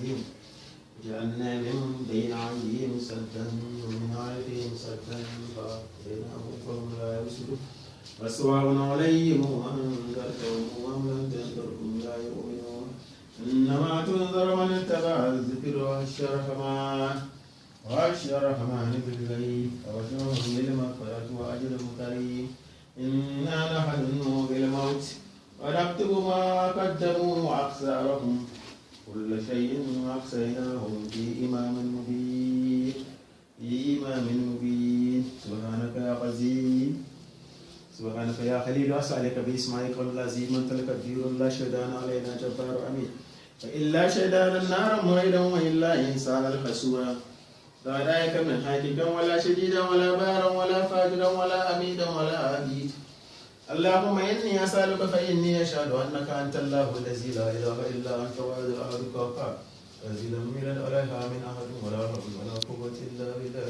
أيديهم جعلنا من بين أيديهم سدا ومن خلفهم سدا فأغشيناهم فهم لا يبصرون وسواء عليهم أنذرتهم أم لم تنذرهم لا يؤمنون إنما تنذر من اتبع الذكر وخشي الرحمن بالغيب ووجهه للمغفرة وأجر كريم إنا نحن نحيي الموت ونكتب ما قدموا وأخسارهم كل شيء أحصيناه في إمام مبين سبحانك يا عزيز سبحانك يا خليل أسألك باسمائك العظيم أنت الكبير لا شهدان علينا جبار أمين فإلا شهدان النار مريدا وإلا إنسان الحسورا لا داعيك من حاكم ولا شديدا ولا بارا ولا فاجرا ولا أميدا ولا عبيد اللهم إني أسألك فإني أشهد أنك أنت الله الذي لا إله إلا أنت وحدك الأحد القهار الذي لم يلد ولها من أحد ولا حول ولا قوة إلا بالله